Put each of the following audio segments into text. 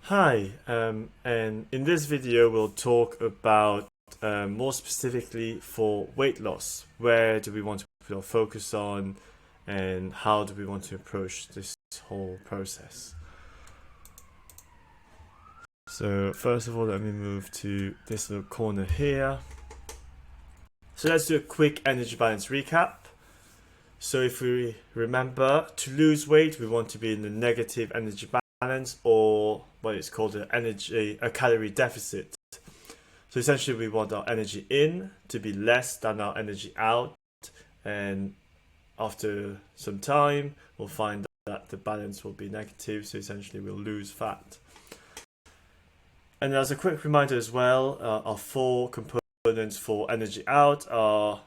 Hi, and in this video we'll talk about more specifically for weight loss. Where do we want to put our focus on, and how do we want to approach this whole process? So first of all, let me move to this little corner here. So let's do a quick energy balance recap. So if we remember, to lose weight, we want to be in the negative energy balance, or what is called a calorie deficit. So essentially we want our energy in to be less than our energy out, and after some time we'll find that the balance will be negative, so essentially we'll lose fat. And as a quick reminder as well, our four components for energy out are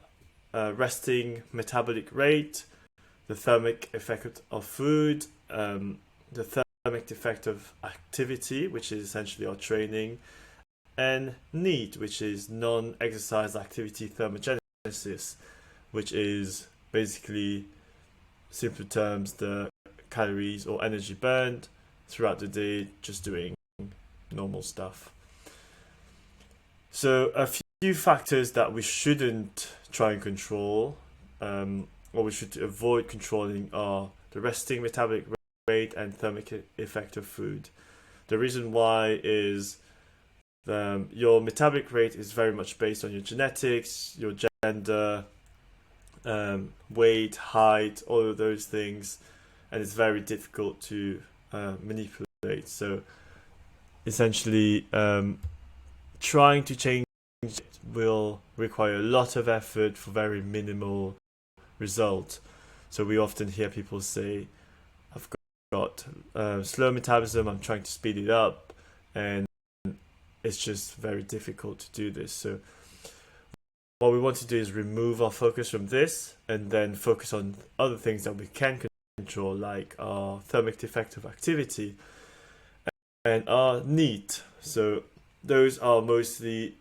resting metabolic rate, the thermic effect of food, the thermic effect of activity, which is essentially our training, and NEAT, which is non-exercise activity thermogenesis, which is basically, simple terms, the calories or energy burned throughout the day just doing normal stuff. So a few factors that we shouldn't try and control, or we should avoid controlling, are the resting metabolic rate and thermic effect of food. The reason why is your metabolic rate is very much based on your genetics, your gender, weight, height, all of those things, and it's very difficult to manipulate. So essentially, trying to change it will require a lot of effort for very minimal result. So we often hear people say, I've got slow metabolism, I'm trying to speed it up, and it's just very difficult to do this. So what we want to do is remove our focus from this and then focus on other things that we can control, like our thermic effect of activity and our NEAT. So those are mostly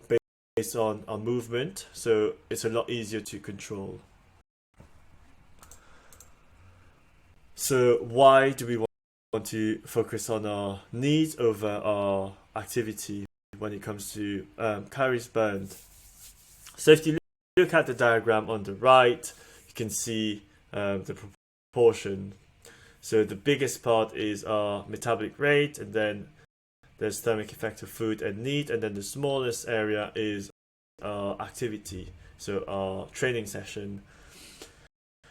based on our movement, so it's a lot easier to control. So why do we want to focus on our NEAT over our activity when it comes to calories burned? So if you look at the diagram on the right, you can see the proportion. So the biggest part is our metabolic rate, and then there's thermic effect of food and NEAT, and then the smallest area is our activity, so our training session.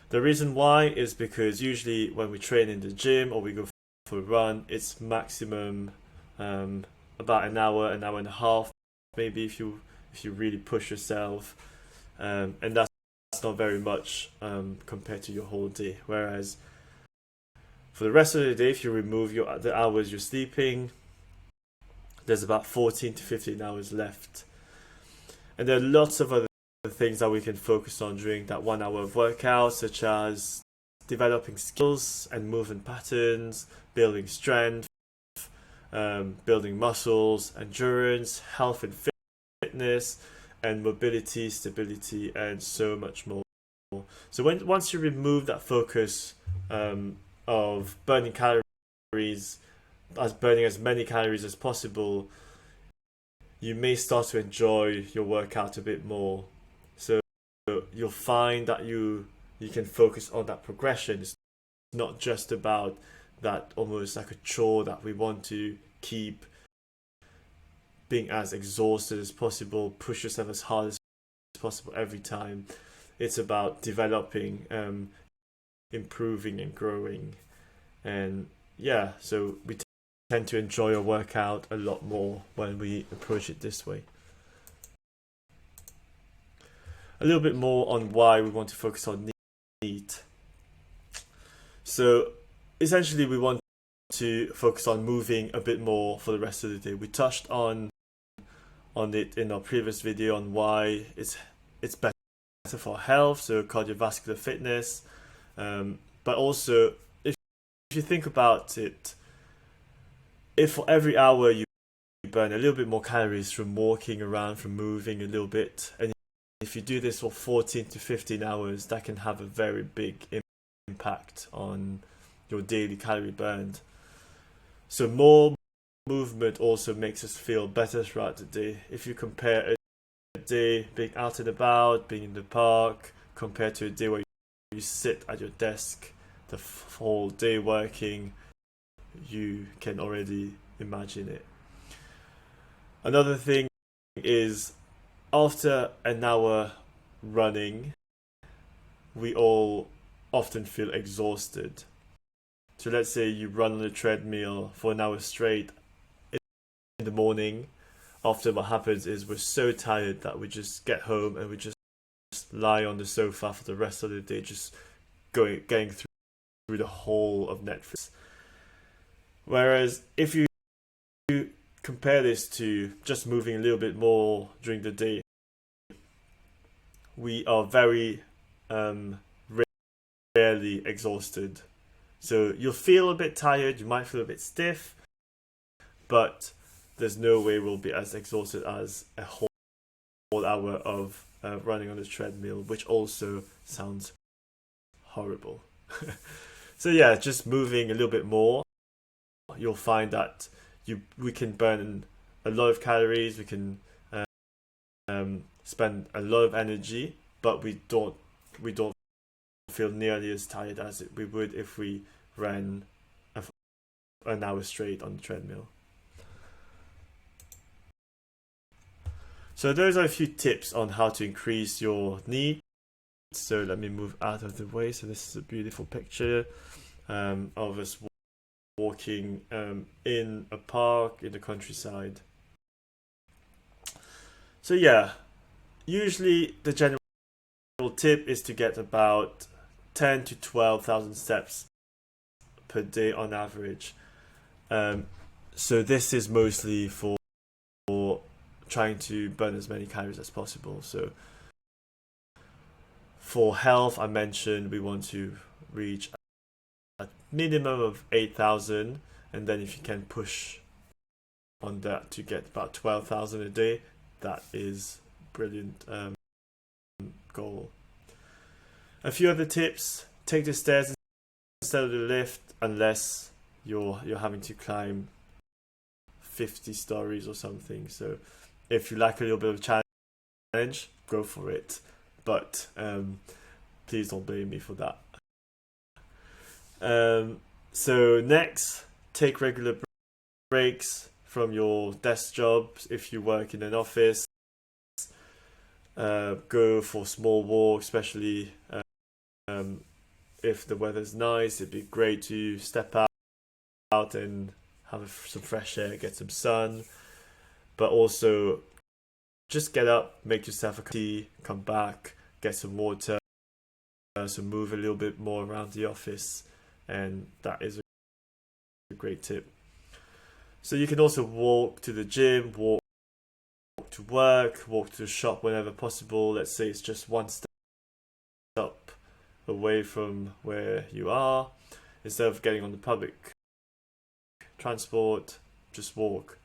The reason why is because usually when we train in the gym or we go for a run, it's maximum about an hour and a half, maybe, if you really push yourself, and that's not very much compared to your whole day. Whereas for the rest of the day, if you remove the hours you're sleeping, there's about 14 to 15 hours left. And there are lots of other things that we can focus on during that 1 hour of workout, such as developing skills and movement patterns, building strength, building muscles, endurance, health and fitness, and mobility, stability, and so much more. So once you remove that focus of burning as many calories as possible, you may start to enjoy your workout a bit more. So you'll find that you can focus on that progression. It's not just about that almost like a chore that we want to keep being as exhausted as possible, push yourself as hard as possible every time. It's about developing, improving and growing. And yeah, so we tend to enjoy a workout a lot more when we approach it this way. A little bit more on why we want to focus on NEAT. So essentially we want to focus on moving a bit more for the rest of the day. We touched on it in our previous video on why it's better for health, so cardiovascular fitness, but also if you think about it, if for every hour you burn a little bit more calories from walking around, from moving a little bit, and if you do this for 14 to 15 hours, that can have a very big impact on your daily calorie burned. So more movement also makes us feel better throughout the day. If you compare a day being out and about, being in the park, compared to a day where you sit at your desk the whole day working, you can already imagine it. Another thing is, after an hour running, we all often feel exhausted. So let's say you run on a treadmill for an hour straight in the morning. Often what happens is we're so tired that we just get home and we just lie on the sofa for the rest of the day, just getting through the whole of Netflix. Whereas if you compare this to just moving a little bit more during the day, we are very rarely exhausted. So you'll feel a bit tired, you might feel a bit stiff, but there's no way we'll be as exhausted as a whole hour of running on the treadmill, which also sounds horrible. So yeah, just moving a little bit more, you'll find that we can burn a lot of calories, we can spend a lot of energy, but we don't feel nearly as tired as we would if we ran an hour straight on the treadmill. So those are a few tips on how to increase your NEAT. So let me move out of the way. So this is a beautiful picture of us walking in a park in the countryside. So yeah, usually the general tip is to get about 10 to 12,000 steps per day on average. So this is mostly for trying to burn as many calories as possible. So for health, I mentioned we want to reach a minimum of 8,000, and then if you can push on that to get about 12,000 a day, that is brilliant goal. A few other tips: take the stairs instead of the lift, unless you're having to climb 50 stories or something. So if you like a little bit of challenge, go for it. But please don't blame me for that. So next, take regular breaks from your desk jobs. If you work in an office, go for small walks, especially if the weather's nice. It'd be great to step out and have some fresh air, get some sun, but also just get up, make yourself a cup of tea, come back, get some water, so move a little bit more around the office, and that is a great tip. So you can also walk to the gym, walk to work, walk to the shop whenever possible. Let's say it's just one stop away from where you are. Instead of getting on the public transport, just walk.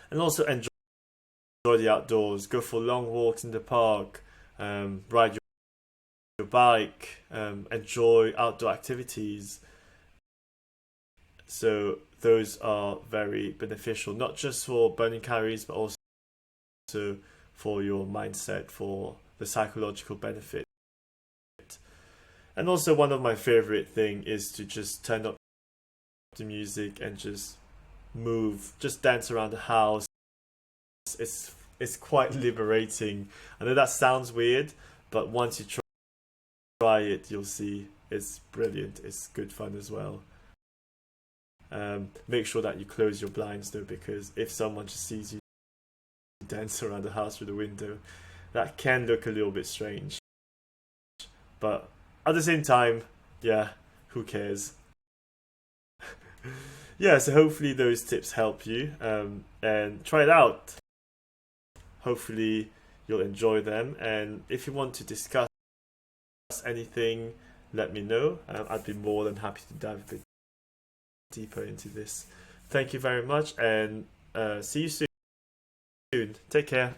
And also enjoy the outdoors. Go for long walks in the park, ride your bike, enjoy outdoor activities. So those are very beneficial, not just for burning calories, but also for your mindset, for the psychological benefit. And also one of my favorite thing is to just turn up the music and just move, just dance around the house. It's quite liberating. I know that sounds weird, but once you try it, you'll see it's brilliant. It's good fun as well. Make sure that you close your blinds though, because if someone just sees you dance around the house through the window, that can look a little bit strange. But at the same time, yeah, who cares? Yeah, so hopefully those tips help you, and try it out. Hopefully you'll enjoy them, and if you want to discuss anything, let me know. I'd be more than happy to dive a bit deeper into this. Thank you very much, and see you soon. Take care.